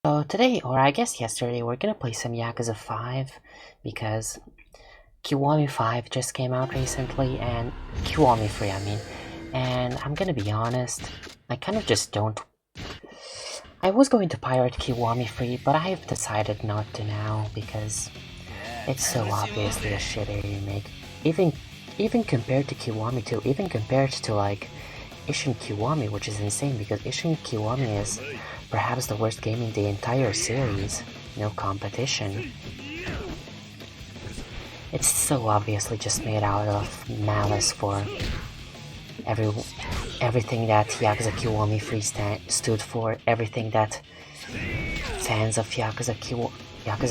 So today, or I guess yesterday, we're gonna play some Yakuza 5 because Kiwami 5 just came out recently, and Kiwami 3, I mean. And I'm gonna be honest, I kind of just don't. I was going to pirate Kiwami 3, but I've decided not to now because it's so obviously a shitty remake. Even compared to Kiwami 2, even compared to like Ishin Kiwami, which is insane because Ishin Kiwami is perhaps the worst game in the entire series. No competition. It's so obviously just made out of malice for everything that Yakuza Kiwami 3 stood for, everything that fans of Yakuza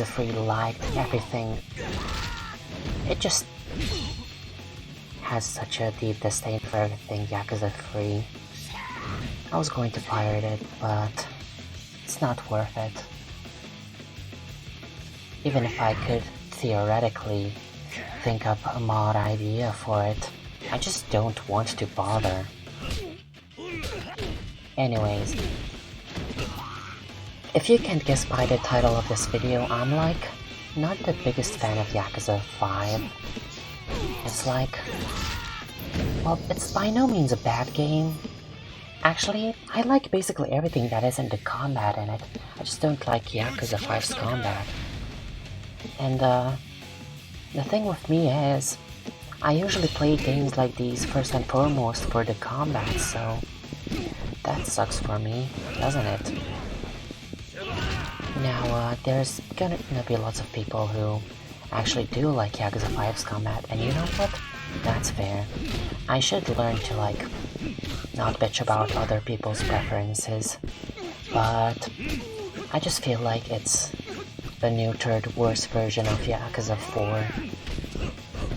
3 liked, everything. It just has such a deep disdain for everything Yakuza 3. I was going to pirate it, but it's not worth it. Even if I could theoretically think up a mod idea for it, I just don't want to bother. Anyways, if you can't guess by the title of this video, I'm like, not the biggest fan of Yakuza 5. It's like, well, it's by no means a bad game. Actually, I like basically everything that isn't the combat in it. I just don't like Yakuza 5's combat. And the thing with me is, I usually play games like these first and foremost for the combat, so that sucks for me, doesn't it? Now, there's gonna be lots of people who actually do like Yakuza 5's combat, and you know what? That's fair. I should learn to, like, not bitch about other people's preferences, but I just feel like it's the neutered, worse version of Yakuza 4.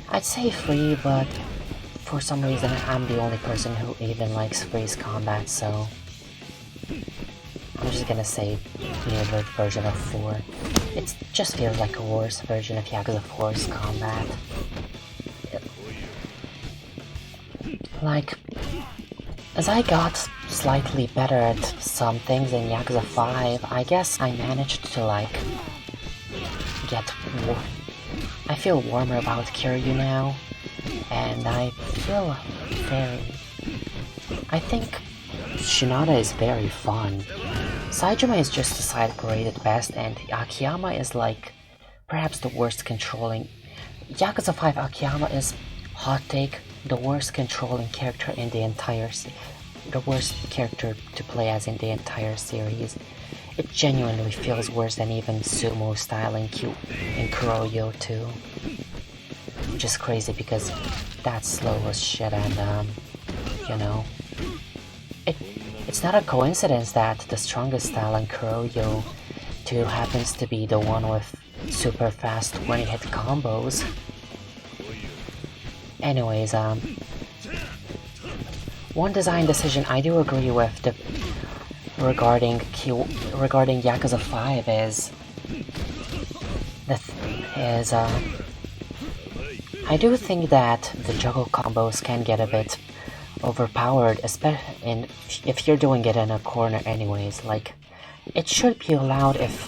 I'd say 3, but for some reason I'm the only person who even likes 3's combat, so I'm just gonna say neutered version of 4. It just feels like a worse version of Yakuza 4's combat. Like, as I got slightly better at some things in Yakuza 5, I guess I managed to, like, I feel warmer about Kiryu now, and I think Shinada is very fun. Saejima is just the side parade at best, and Akiyama is like, perhaps the worst controlling. Yakuza 5 Akiyama is, hot take, the worst controlling character in the entire the worst character to play as in the entire series. It genuinely feels worse than even sumo style in Kuroyo 2. Which is crazy because that's slow as shit, and you know, it's not a coincidence that the strongest style in Kuroyo 2 happens to be the one with super fast 20-hit combos. Anyways, one design decision I do agree with regarding Yakuza 5 is I do think that the juggle combos can get a bit overpowered, especially if you're doing it in a corner anyways. Like, it should be allowed if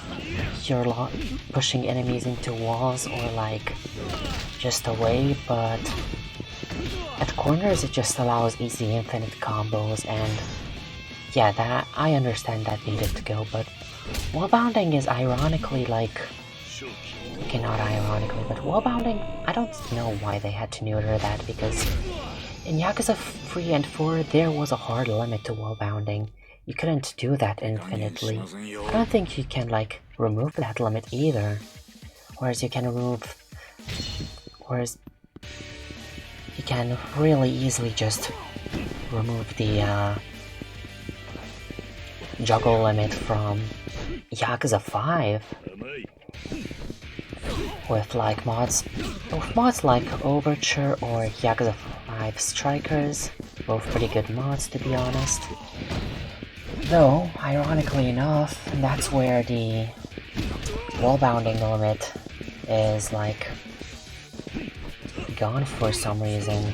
you're pushing enemies into walls or like just away, but at corners it just allows easy infinite combos, and yeah, that I understand that needed to go, but wall bounding is ironically like, okay, not ironically, but wall bounding, I don't know why they had to neuter that, because in Yakuza 3 and 4 there was a hard limit to wall bounding. You couldn't do that infinitely. I don't think you can like remove that limit either. Whereas you can really easily just remove the juggle limit from Yakuza 5 with like mods like Overture or Yakuza 5 Strikers, both pretty good mods to be honest. Though, ironically enough, that's where the wall bounding limit is like gone for some reason.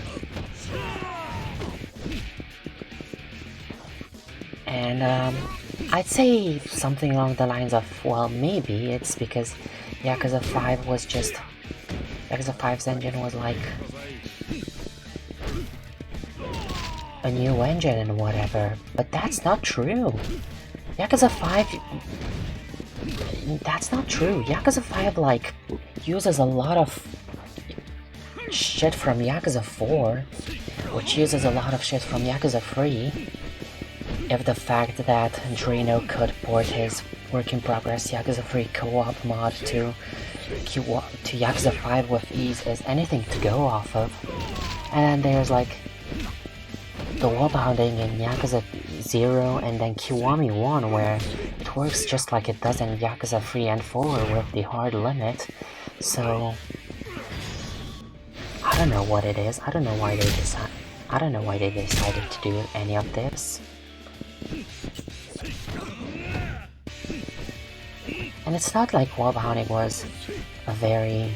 And I'd say something along the lines of, well, maybe it's because Yakuza 5 was just... Yakuza 5's engine was like... a new engine and whatever, but that's not true. Yakuza 5... That's not true. Yakuza 5, like, uses a lot of shit from Yakuza 4, which uses a lot of shit from Yakuza 3. If the fact that Drino could port his work-in-progress Yakuza 3 co-op mod to Yakuza 5 with ease is anything to go off of. And then there's like the wall bounding in Yakuza 0 and then Kiwami 1, where it works just like it does in Yakuza 3 and 4 with the hard limit. So I don't know what it is. I don't know why they decided to do any of this. And it's not like wall bounding was a very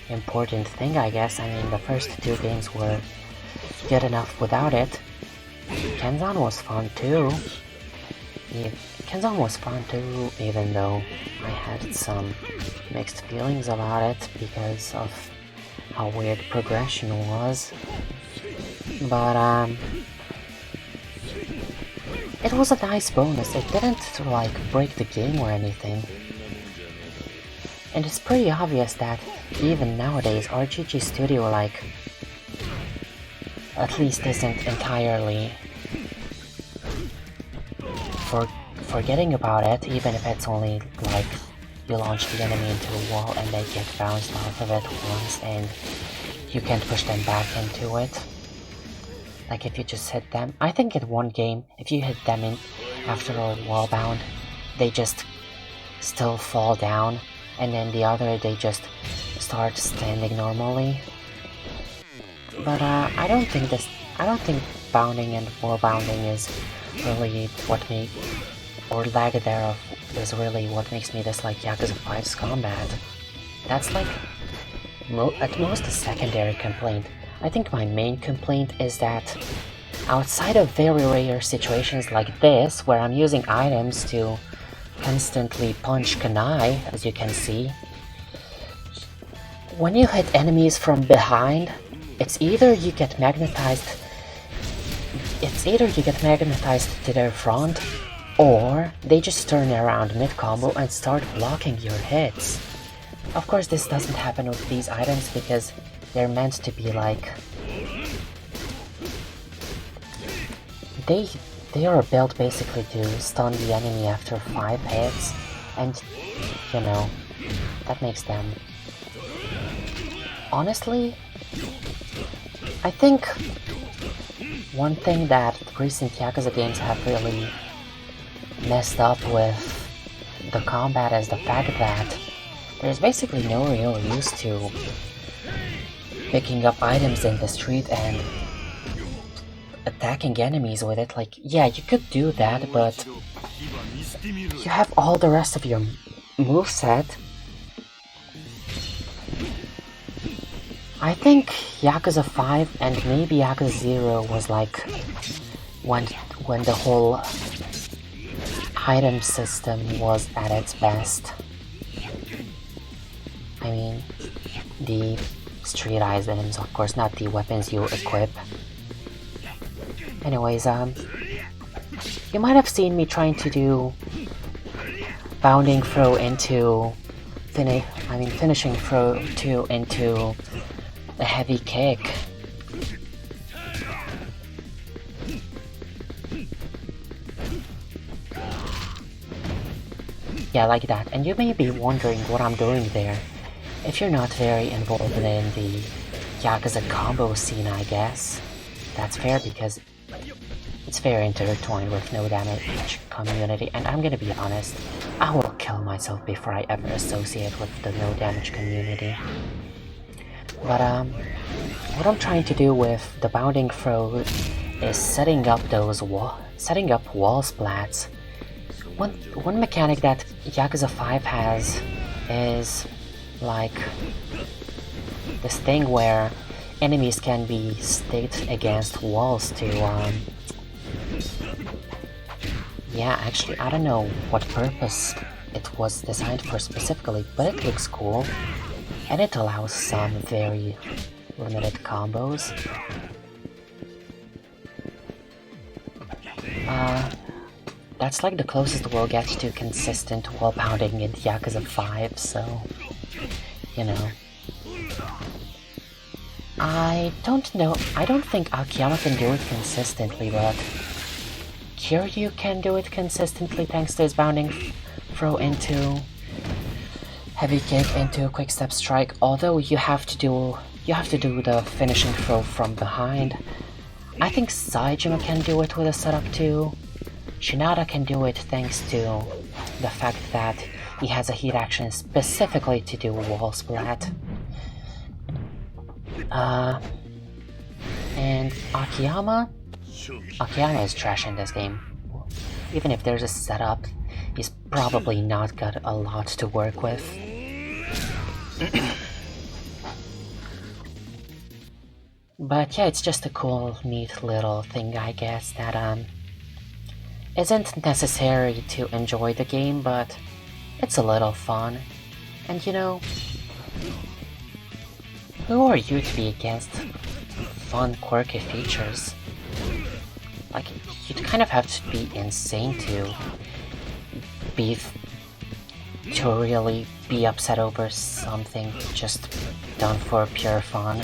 important thing, I guess. I mean, the first two games were good enough without it. Kenzan was fun too. Kenzan was fun too, even though I had some mixed feelings about it because of how weird progression was. But it was a nice bonus. It didn't like break the game or anything. And it's pretty obvious that even nowadays RGG Studio like at least isn't entirely forgetting about it, even if it's only like you launch the enemy into a wall and they get bounced off of it once and you can't push them back into it. Like if you just hit them. I think in one game, if you hit them in after a wall bound, they just still fall down, and then the other they just start standing normally. But I don't think bounding and wall bounding is really what or lack thereof is really what makes me dislike Yakuza 5's combat. That's like at most a secondary complaint. I think my main complaint is that outside of very rare situations like this, where I'm using items to constantly punch Kanai, as you can see, when you hit enemies from behind, it's either you get magnetized to their front, or they just turn around mid-combo and start blocking your hits. Of course, this doesn't happen with these items because they're meant to be like... They are built basically to stun the enemy after 5 hits, and, you know, that makes them... Honestly, I think one thing that recent Yakuza games have really messed up with the combat is the fact that there's basically no real use to picking up items in the street and attacking enemies with it. Like, yeah, you could do that, but you have all the rest of your moveset. I think Yakuza 5 and maybe Yakuza 0 was like when the whole item system was at its best. I mean, the street items, of course, not the weapons you equip. Anyways, you might have seen me trying to do bounding throw into finishing throw into a heavy kick. Yeah, like that. And you may be wondering what I'm doing there. If you're not very involved in the Yakuza combo scene, I guess, that's fair because it's very intertwined with no damage community, and I'm gonna be honest, I will kill myself before I ever associate with the no damage community. But what I'm trying to do with the bounding throw is setting up wall splats. One mechanic that Yakuza 5 has is like this thing where enemies can be staked against walls to Yeah, actually, I don't know what purpose it was designed for specifically, but it looks cool. And it allows some very limited combos. That's like the closest we'll get to consistent wall pounding in Yakuza 5, so... you know. I don't know, I don't think Akiyama can do it consistently, but... Kiryu can do it consistently thanks to his bounding throw into... heavy kick into quick step strike, although you have to do the finishing throw from behind. I think Saejima can do it with a setup too. Shinada can do it thanks to the fact that he has a heat action specifically to do wall splat. And Akiyama is trash in this game. Even if there's a setup, he's probably not got a lot to work with. But yeah, it's just a cool, neat little thing, I guess, that isn't necessary to enjoy the game, but it's a little fun. And you know, who are you to be against fun, quirky features? Like, you'd kind of have to be insane to really be upset over something just done for pure fun.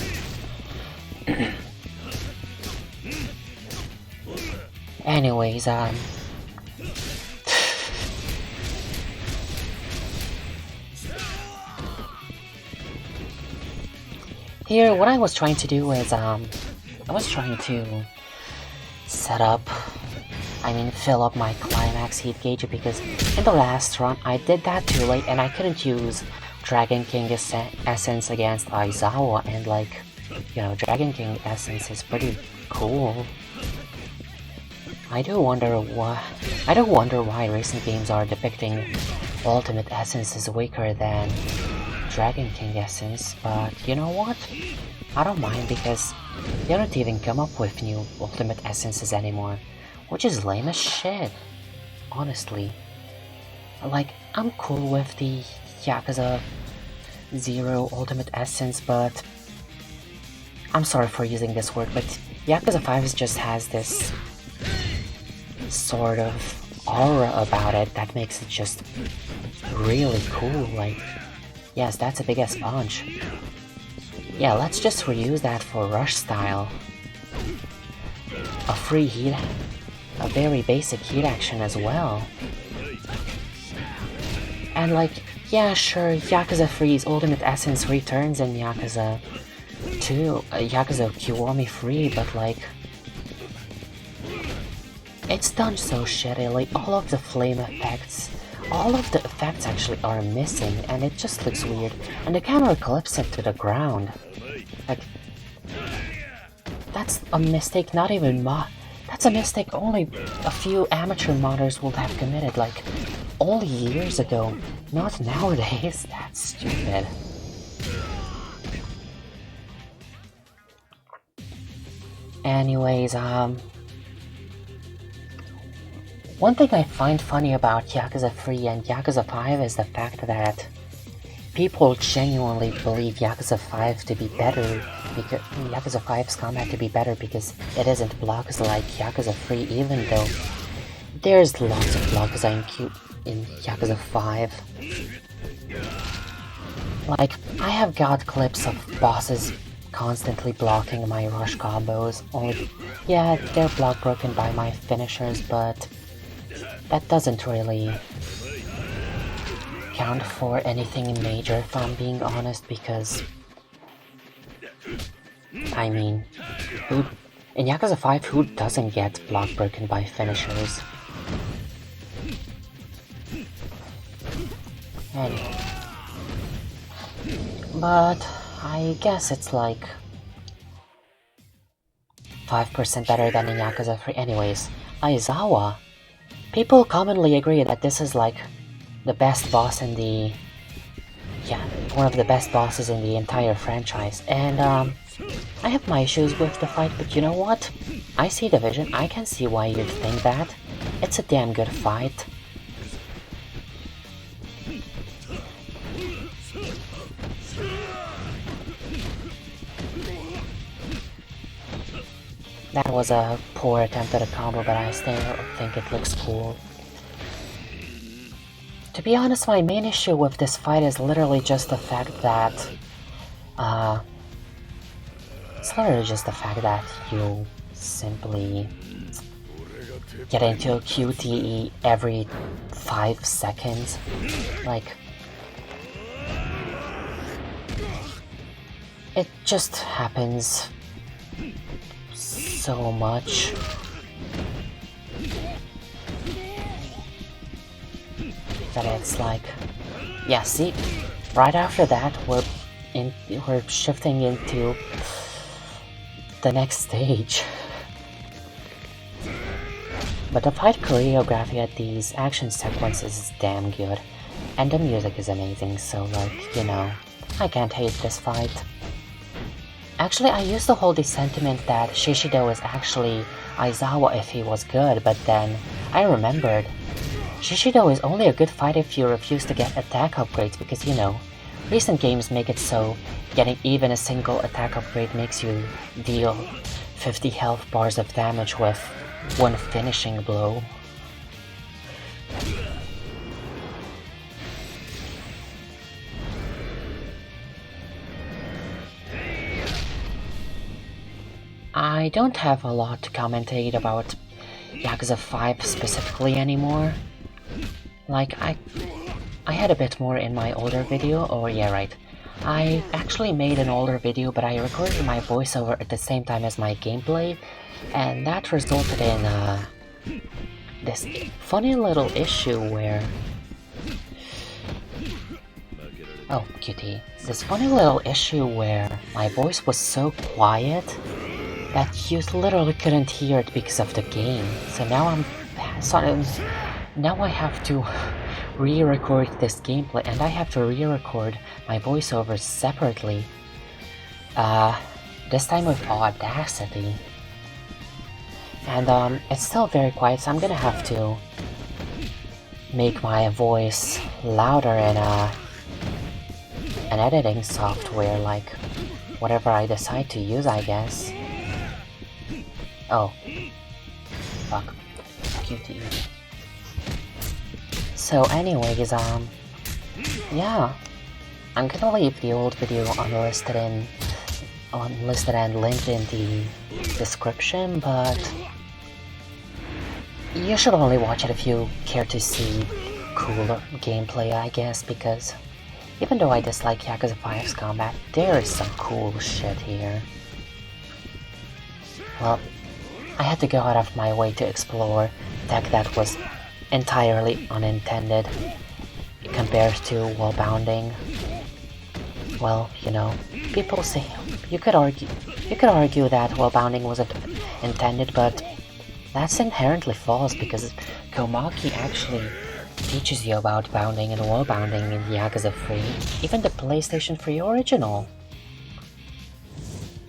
Anyways, here, what I was trying to do is, I was trying to fill up my climax heat gauge, because in the last run I did that too late and I couldn't use Dragon King Essence against Aizawa, and like, you know, Dragon King Essence is pretty cool. I do wonder why recent games are depicting Ultimate Essence as weaker than Dragon King Essence, but you know what? I don't mind, because they don't even come up with new Ultimate Essences anymore, which is lame as shit, honestly. Like, I'm cool with the Yakuza 0 Ultimate Essence, but... I'm sorry for using this word, but Yakuza 5's just has this sort of aura about it that makes it just really cool. Like, yes, that's a big-ass punch. Yeah, let's just reuse that for Rush style. A free heat, a very basic heat action as well. And like, yeah, sure, Yakuza 3's Ultimate Essence returns in Yakuza 2, Yakuza Kiwami 3, but like, it's done so shittily. All of the flame effects, all of the effects actually are missing, and it just looks weird. And the camera clips it to the ground. Like, that's a mistake not even that's a mistake only a few amateur modders would have committed, like, only years ago, not nowadays. That's stupid. Anyways, one thing I find funny about Yakuza 3 and Yakuza 5 is the fact that people genuinely believe Yakuza 5 to be better, because Yakuza 5's combat to be better because it isn't blocks like Yakuza 3, even though there's lots of blocks in Yakuza 5. Like, I have got clips of bosses constantly blocking my rush combos, only, yeah, they're block broken by my finishers, but that doesn't really count for anything major, if I'm being honest, because, I mean, in Yakuza 5, who doesn't get block broken by finishers? Anyway. But I guess it's like 5% better than in Yakuza 3. Anyways, Aizawa. People commonly agree that this is like the best boss in the... yeah, one of the best bosses in the entire franchise. And I have my issues with the fight, but you know what? I see the vision, I can see why you'd think that. It's a damn good fight. That was a poor attempt at a combo, but I still think it looks cool. To be honest, my main issue with this fight is literally just the fact that... it's literally just the fact that you simply get into a QTE every 5 seconds. Like... it just happens so much. That it's like... yeah, see? Right after that, we're shifting into the next stage. But the fight choreography at these action sequences is damn good. And the music is amazing, so like, you know, I can't hate this fight. Actually, I used to hold the sentiment that Shishido is actually Aizawa if he was good, but then I remembered Shishido is only a good fight if you refuse to get attack upgrades, because, you know, recent games make it so getting even a single attack upgrade makes you deal 50 health bars of damage with one finishing blow. I don't have a lot to commentate about Yakuza 5 specifically anymore. Like, I had a bit more in my older video, or yeah, right. I actually made an older video, but I recorded my voiceover at the same time as my gameplay, and that resulted in this funny little issue where... oh, QT. This funny little issue where my voice was so quiet that you literally couldn't hear it because of the game. So now now I have to re-record this gameplay, and I have to re-record my voiceovers separately. This time with Audacity. And it's still very quiet, so I'm gonna have to make my voice louder in an editing software, like whatever I decide to use, I guess. Oh. Fuck. QTE. So anyways, yeah. I'm gonna leave the old video unlisted and linked in the description, but you should only watch it if you care to see cooler gameplay, I guess, because even though I dislike Yakuza 5's combat, there is some cool shit here. Well, I had to go out of my way to explore tech that was entirely unintended compared to wall bounding. Well, you know, people say you could argue that wall bounding wasn't intended, but that's inherently false because Komaki actually teaches you about bounding and wall bounding in Yakuza 3, even the PlayStation 3 original.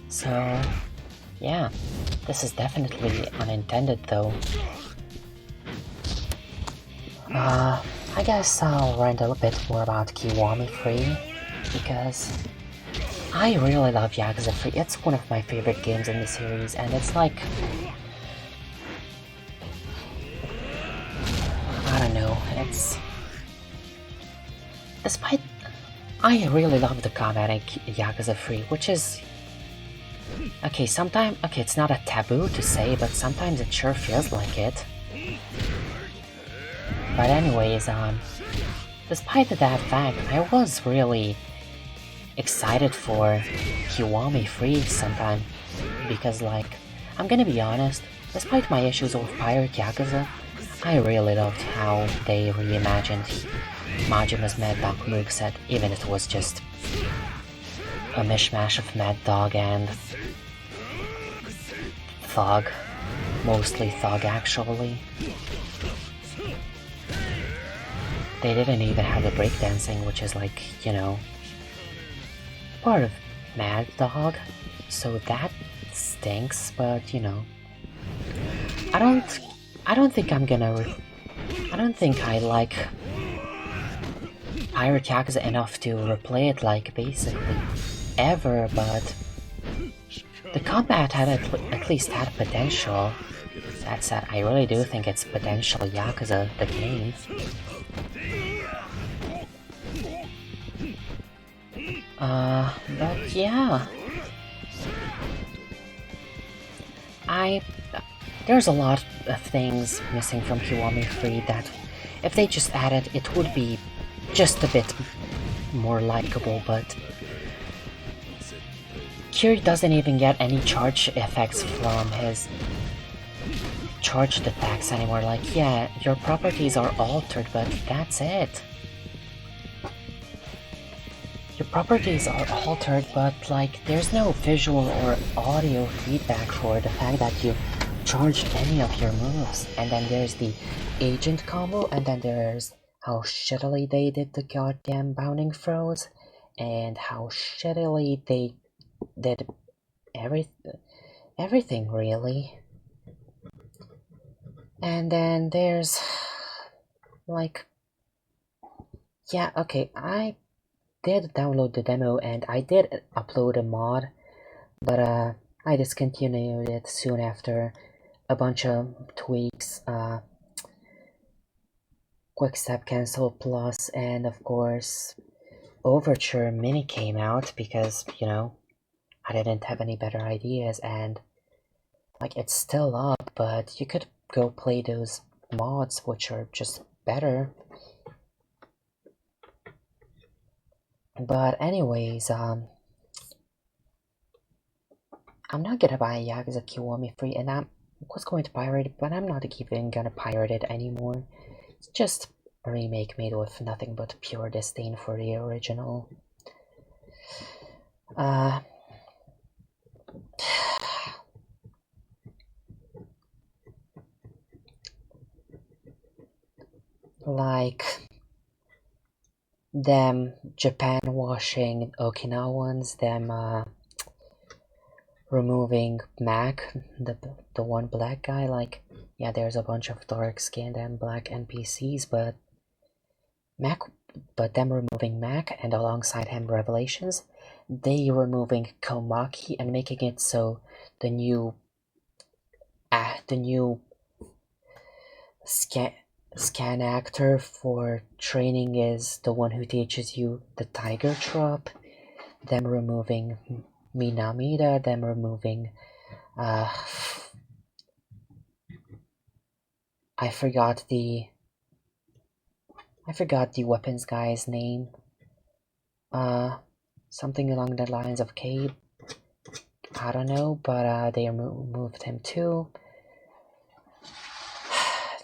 So, yeah, this is definitely unintended though. I guess I'll rant a bit more about Kiwami 3, because I really love Yakuza 3. It's one of my favorite games in the series, and it's like... I don't know, it's... Despite... I really love the combat in Yakuza 3, which is... Okay, sometimes... Okay, it's not a taboo to say, but sometimes it sure feels like it. But anyways, despite that fact, I was really excited for Kiwami 3 sometime, because like, I'm gonna be honest, despite my issues with Pirate Yakuza, I really loved how they reimagined Majima's Mad Dog moveset, even if it was just a mishmash of Mad Dog and Thug, mostly Thug actually. They didn't even have the breakdancing, which is like, you know, part of Mad Dog, so that stinks, but you know, I I don't think I'm gonna. I don't think I like Pirate Yakuza enough to replay it like basically ever, but the combat had at least had potential. That said, I really do think it's potential Yakuza the game. But yeah. There's a lot of things missing from Kiwami 3 that if they just added, it would be just a bit more likable, but Kiri doesn't even get any charge effects from his charged attacks anymore. Like, yeah, your properties are altered, but that's it. Your properties are altered, but like, there's no visual or audio feedback for the fact that you charged any of your moves. And then there's the agent combo, and then there's how shittily they did the goddamn bounding throws, and how shittily they did everything really. And then there's like, yeah, okay, I did download the demo and I did upload a mod, but I discontinued it soon after a bunch of tweaks, Quick Step Cancel Plus, and of course Overture Mini came out because, you know, I didn't have any better ideas, and like, it's still up, but you could go play those mods which are just better. But anyways, I'm not gonna buy Yakuza Kiwami 3, and I was going to pirate it, but I'm not even gonna pirate it anymore. It's just a remake made with nothing but pure disdain for the original. Like them Japan washing Okinawans, them removing Mac, the one black guy. Like, yeah, there's a bunch of dark skinned and black NPCs, but them removing Mac, and alongside him Revelations, they removing Komaki and making it so the new scan actor for training is the one who teaches you the tiger drop. Them removing Minamida, them removing I forgot the weapons guy's name. Something along the lines of Cabe. I don't know, but they removed him too.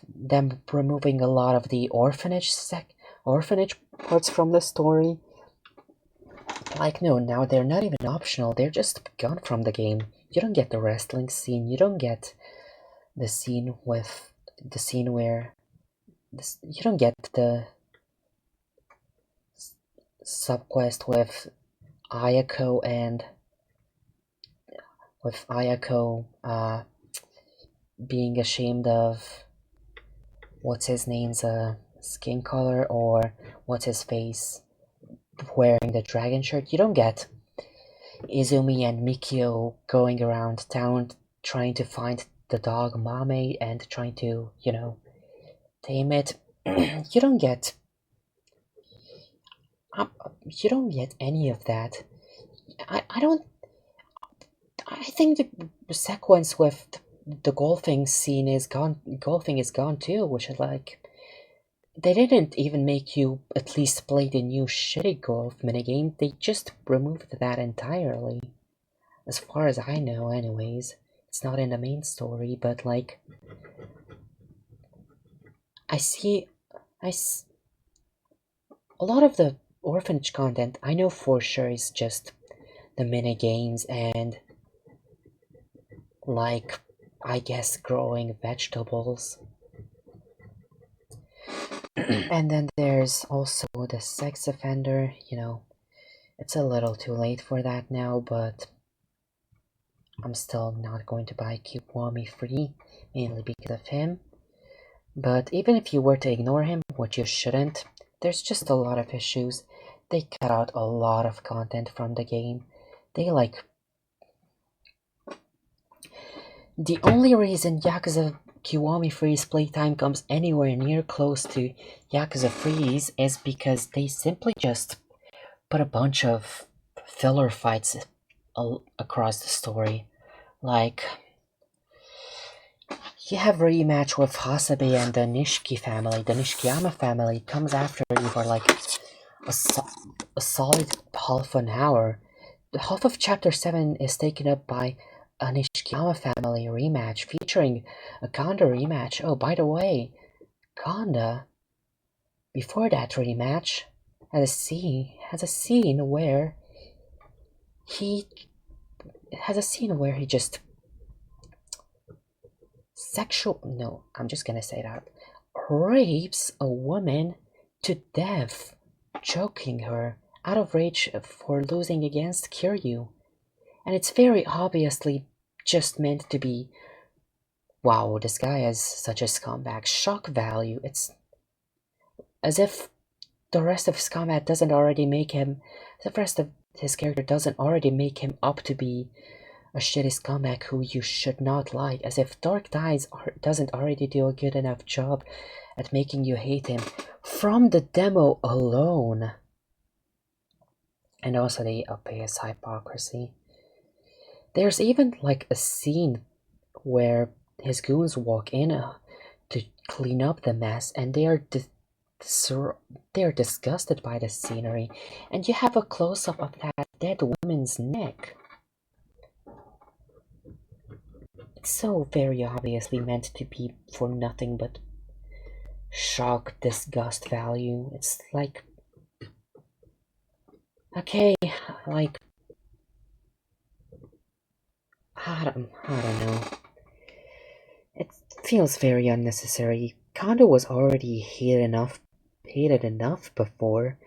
Them removing a lot of the orphanage parts from the story. Like, no, now they're not even optional, they're just gone from the game. You don't get the wrestling scene, you don't get the scene where you don't get the subquest with Ayako being ashamed of what's his name's skin color, or what's his face wearing the dragon shirt. You don't get Izumi and Mikio going around town trying to find the dog Mame and trying to, you know, tame it. You don't get any of that. I think the sequence with the golfing scene is gone. Golfing is gone too, which is like, they didn't even make you at least play the new shitty golf minigame. They just removed that entirely. As far as I know, anyways. It's not in the main story, but like, a lot of the orphanage content I know for sure is just the minigames and, like, I guess growing vegetables. And then there's also the sex offender, you know, it's a little too late for that now, but I'm still not going to buy Kiwami 3, mainly because of him. But even if you were to ignore him, which you shouldn't, there's just a lot of issues. They cut out a lot of content from the game. They the only reason Yakuza Kiwami 3's playtime comes anywhere near close to Yakuza 3's is because they simply just put a bunch of filler fights across the story. Like, you have a rematch with Hasabe and the Nishiki family. The Nishikiyama family comes after you for like a solid half an hour. The half of Chapter 7 is taken up by a Nishikiyama family rematch featuring a Kanda rematch. Oh, by the way, Kanda, before that rematch, has a scene where he just I'm just gonna say that, rapes a woman to death, choking her out of rage for losing against Kiryu. And it's very obviously just meant to be, wow, this guy is such a scumbag, shock value. It's as if the rest of his combat doesn't already make him, the rest of his character doesn't already make him up to be a shitty scumbag who you should not like, as if Dark Tides doesn't already do a good enough job at making you hate him from the demo alone. And also the obvious hypocrisy. There's even like a scene where his goons walk in to clean up the mess, and they are disgusted by the scenery, and you have a close-up of that dead woman's neck. It's so very obviously meant to be for nothing but shock, disgust value. It's like, okay, like, I don't know. It feels very unnecessary. Kondo was already hated enough before.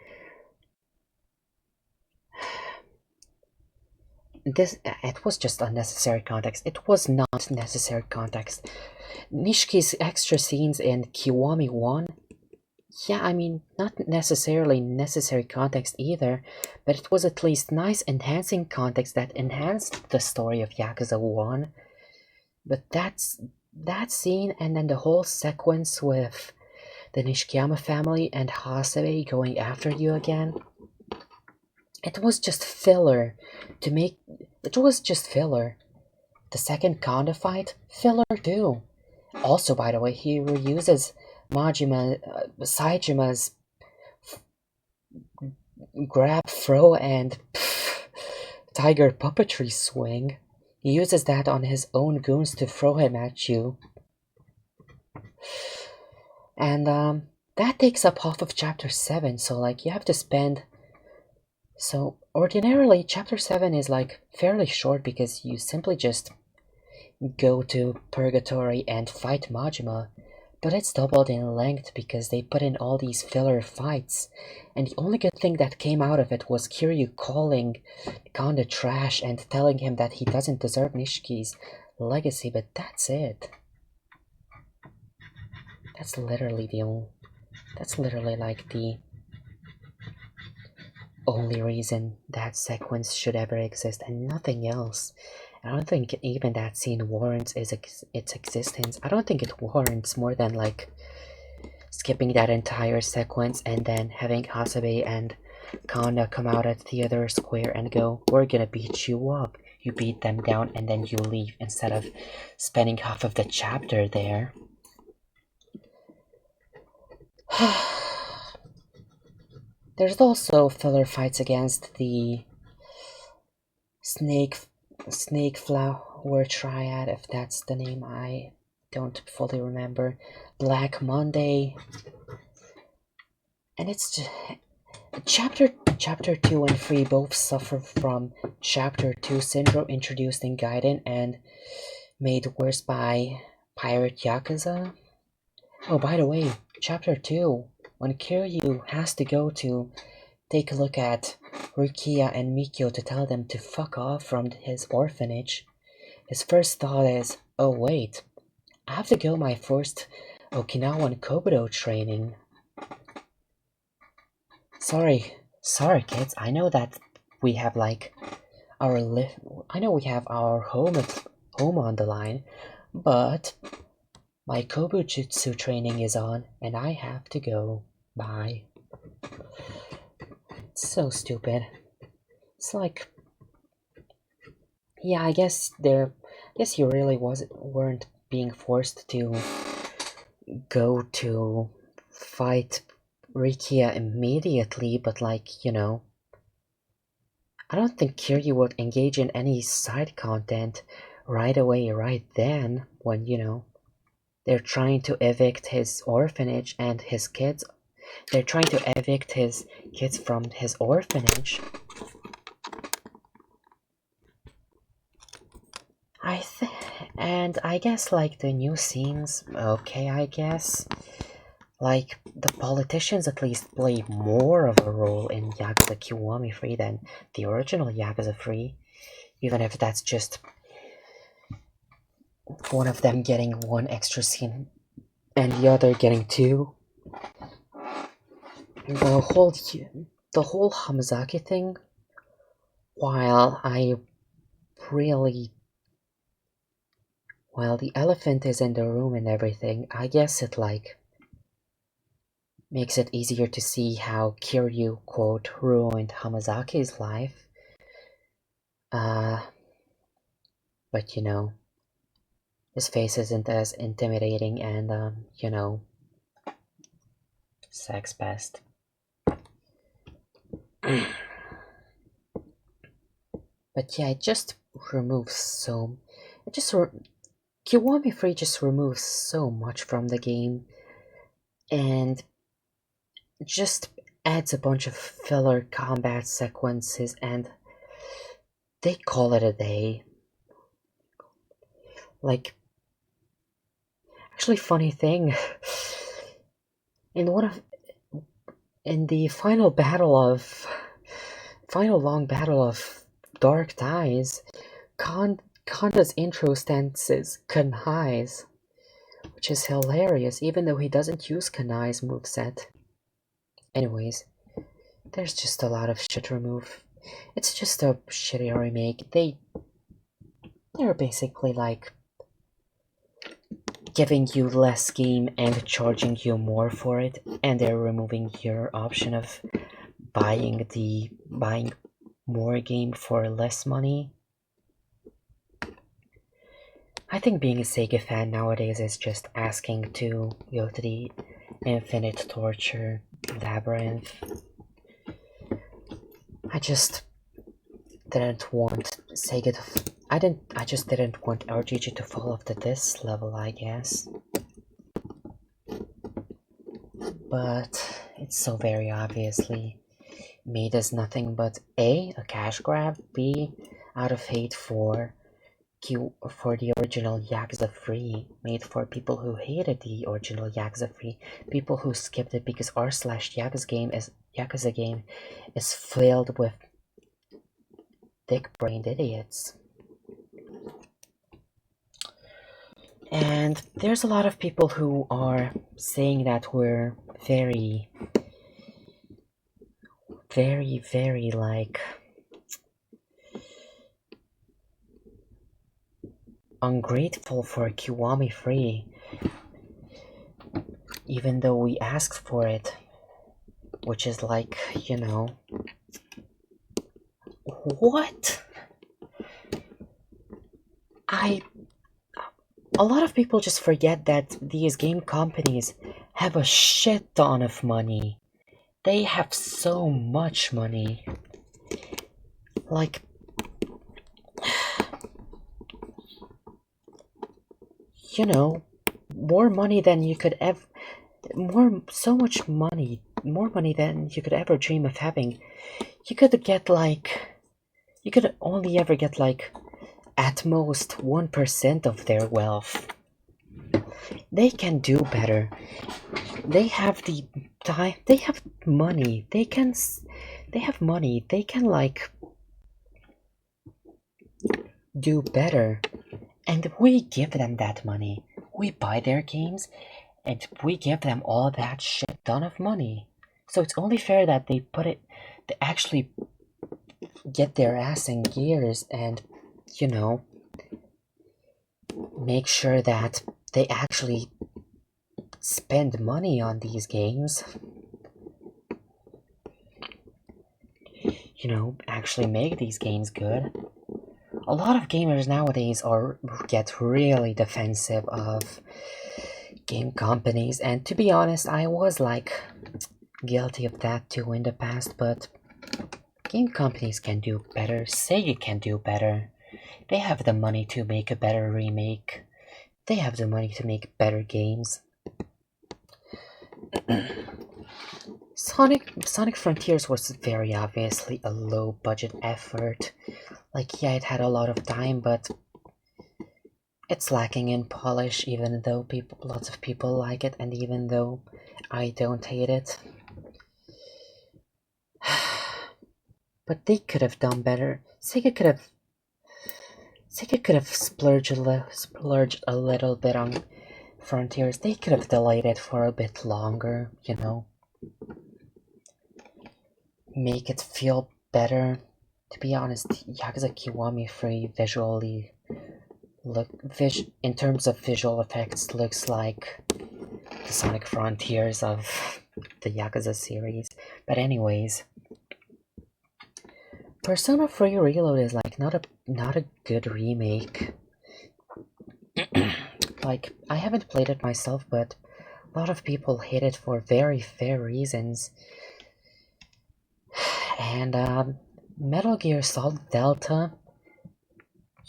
It was just unnecessary context. It was not necessary context. Nishiki's extra scenes in Kiwami 1, yeah, I mean, not necessarily necessary context either, but it was at least nice enhancing context that enhanced the story of Yakuza 1. But that scene and then the whole sequence with the Nishikiyama family and Hasabe going after you again, it was just filler it was just filler. The second Kanda fight, filler too. Also, by the way, he reuses Saijima's grab, throw, and tiger puppetry swing. He uses that on his own goons to throw him at you. And that takes up half of Chapter 7, so like you have to spend... So ordinarily, Chapter 7 is like fairly short because you simply just go to Purgatory and fight Majima, but it's doubled in length because they put in all these filler fights, and the only good thing that came out of it was Kiryu calling Kanda trash and telling him that he doesn't deserve Nishiki's legacy, but that's it. That's literally like the only reason that sequence should ever exist and nothing else. I don't think even that scene warrants its existence. I don't think it warrants more than like skipping that entire sequence and then having Hasabe and Kanda come out at the other square and go, "We're gonna beat you up." You beat them down and then you leave instead of spending half of the chapter there. There's also filler fights against the Snake Flower Triad, if that's the name, I don't fully remember. Black Monday. And it's just, Chapter 2 and 3 both suffer from Chapter 2 syndrome introduced in Gaiden and made worse by Pirate Yakuza. Oh, by the way, Chapter 2, when Kiryu has to go to take a look at Rukia and Mikio to tell them to fuck off from his orphanage, his first thought is, oh wait, I have to go my first Okinawan Kobudo training. Sorry kids, I know that we have like I know we have our home on the line, but my Kobujutsu training is on and I have to go. Bye. It's so stupid. It's like, yeah, I guess you really weren't being forced to go to fight Rikia immediately, but like, you know, I don't think Kiryu would engage in any side content right away, right then, when, you know, they're trying to evict his orphanage and his kids. They're trying to evict his kids from his orphanage. And I guess like the new scenes, okay, I guess. Like, the politicians at least play more of a role in Yakuza Kiwami 3 than the original Yakuza 3, even if that's just one of them getting one extra scene and the other getting two. The whole Hamazaki thing, while the elephant is in the room and everything, I guess it like makes it easier to see how Kiryu, quote, ruined Hamazaki's life. But you know, his face isn't as intimidating and, you know, sex best. But yeah, it just removes Kiwami 3 just removes so much from the game, and just adds a bunch of filler combat sequences, and they call it a day. Like, actually, funny thing, in the final long battle of Dark Ties, Kanda's intro stances Kanai's, which is hilarious, even though he doesn't use Kanai's moveset. Anyways, there's just a lot of shit removed. It's just a shitty remake. They're basically like giving you less game and charging you more for it, and they're removing your option of buying more game for less money. I think being a Sega fan nowadays is just asking to go to the infinite torture labyrinth. I just didn't want Sega to. I just didn't want RGG to fall off to this level, I guess. But it's so very obviously made as nothing but A, a cash grab, B, out of hate for the original Yakuza 3, made for people who hated the original Yakuza 3, people who skipped it because Yakuza game is filled with thick-brained idiots. And there's a lot of people who are saying that we're very, very, very like ungrateful for Kiwami 3, even though we asked for it, which is like, you know, what? A lot of people just forget that these game companies have a shit ton of money. They have so much money. Like, you know, more money than you could ever, more money than you could ever dream of having. You could only ever get like, at most 1% of their wealth. They can do better. They have the time, they have money, they have money, they can like do better. And we give them that money. We buy their games, and we give them all that shit ton of money. So it's only fair that they actually get their ass in gears and, you know, make sure that they actually spend money on these games. You know, actually make these games good. A lot of gamers nowadays get really defensive of game companies, and to be honest, I was like guilty of that too in the past, but game companies can do better. Sega can do better. They have the money to make a better remake. They have the money to make better games. Sonic Frontiers was very obviously a low budget effort. Like, yeah, it had a lot of time, but it's lacking in polish, even though lots of people like it, and even though I don't hate it. But they could have done better. Sega could have splurged a little bit on Frontiers. They could have delayed it for a bit longer, you know. Make it feel better. To be honest, Yakuza Kiwami 3 visually in terms of visual effects looks like the Sonic Frontiers of the Yakuza series. But anyways, Persona 3 Reload is like not a good remake. Like, I haven't played it myself, but a lot of people hate it for very fair reasons. And Metal Gear Solid Delta,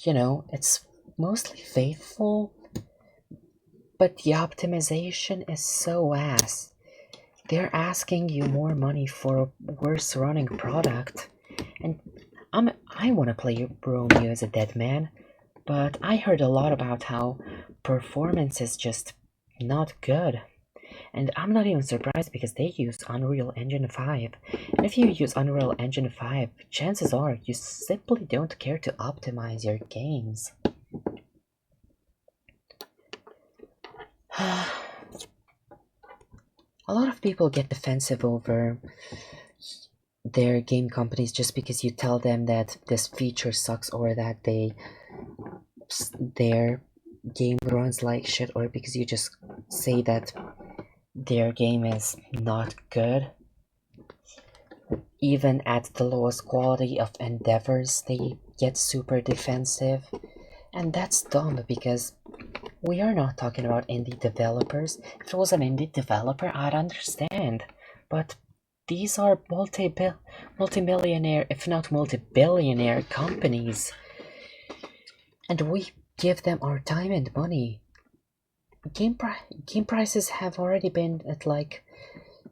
you know, it's mostly faithful, but the optimization is so ass. They're asking you more money for a worse running product, and I want to play Romeo as a Dead Man, but I heard a lot about how performance is just not good. And I'm not even surprised because they use Unreal Engine 5. And if you use Unreal Engine 5, chances are you simply don't care to optimize your games. A lot of people get defensive over their game companies just because you tell them that this feature sucks or that their game runs like shit, or because you just say that their game is not good. Even at the lowest quality of endeavors, they get super defensive. And that's dumb because we are not talking about indie developers. If it was an indie developer, I'd understand. But these are multi-millionaire, if not multi-billionaire companies. And we give them our time and money. Game prices have already been at like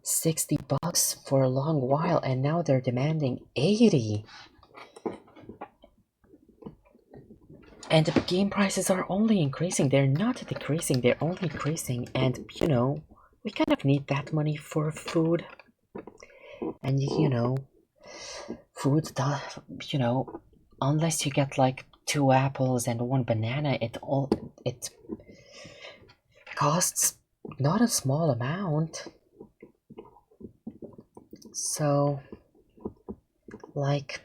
$60 for a long while, and now they're demanding 80. And the game prices are only increasing. They're not decreasing, they're only increasing. And, you know, we kind of need that money for food. And, you know, food, you know, unless you get like 2 apples and 1 banana, it costs not a small amount. So, like,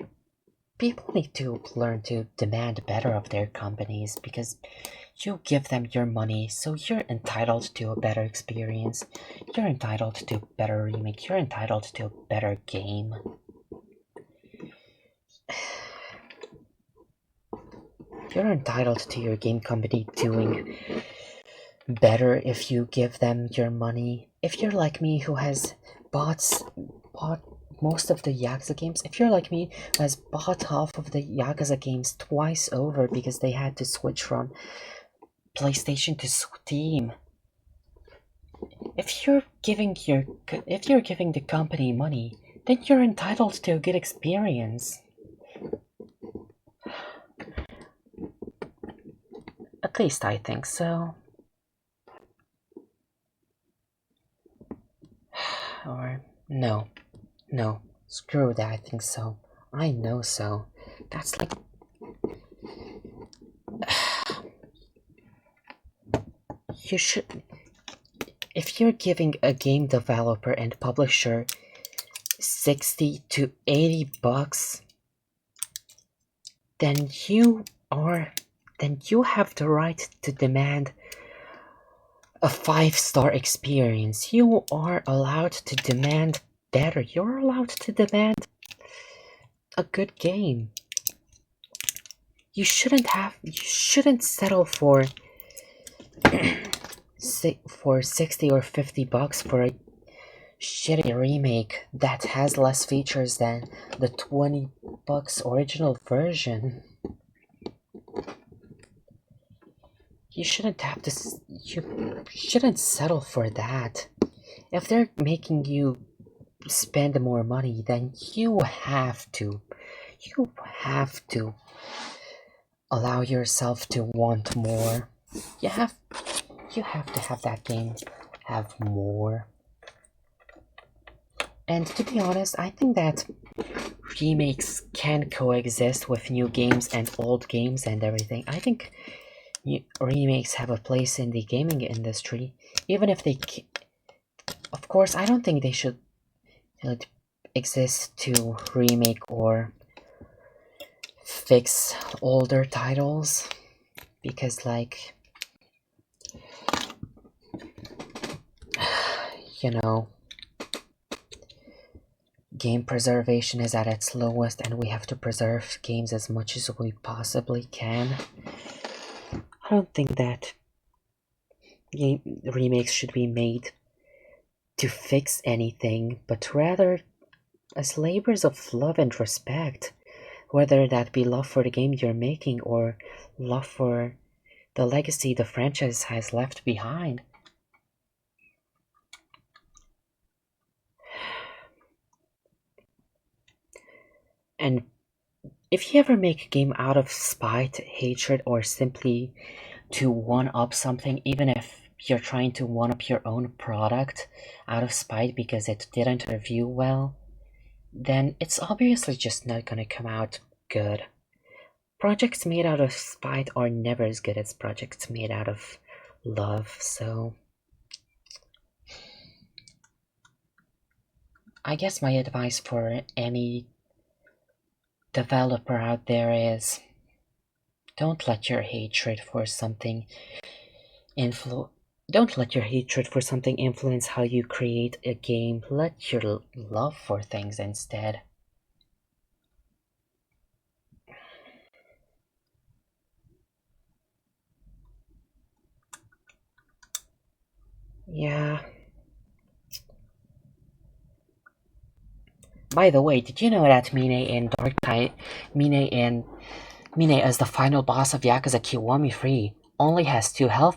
people need to learn to demand better of their companies because you give them your money, so you're entitled to a better experience. You're entitled to a better remake. You're entitled to a better game. You're entitled to your game company doing better if you give them your money. If you're like me who has bought most of the Yakuza games, if you're like me who has bought half of the Yakuza games twice over because they had to switch from PlayStation to Steam, if you're giving the company money, then you're entitled to a good experience. At least I think so. Or no, screw that, I think so. I know so. That's like... You should... if you're giving a game developer and publisher 60 to 80 bucks, then you have the right to demand a 5-star experience. You are allowed to demand better. You're allowed to demand a good game. You shouldn't settle for 60 or 50 bucks for a shitty remake that has less features than the 20 bucks original version. You shouldn't settle for that. If they're making you spend more money, then you have to allow yourself to want more. You have to have that game have more. And to be honest, I think that remakes can coexist with new games and old games and everything. I think remakes have a place in the gaming industry, even if they... Of course, I don't think they should exist to remake or fix older titles, because, like, you know, game preservation is at its lowest, and we have to preserve games as much as we possibly can. I don't think that remakes should be made to fix anything, but rather as labors of love and respect, whether that be love for the game you're making or love for the legacy the franchise has left behind. And if you ever make a game out of spite, hatred, or simply to one-up something, even if you're trying to one-up your own product out of spite because it didn't review well, then it's obviously just not gonna come out good. Projects made out of spite are never as good as projects made out of love, so... I guess my advice for any developer out there is, don't let your hatred for something influence how you create a game. Let your love for things instead. Yeah. By the way, did you know that Mine as the final boss of Yakuza Kiwami 3 only has 2 health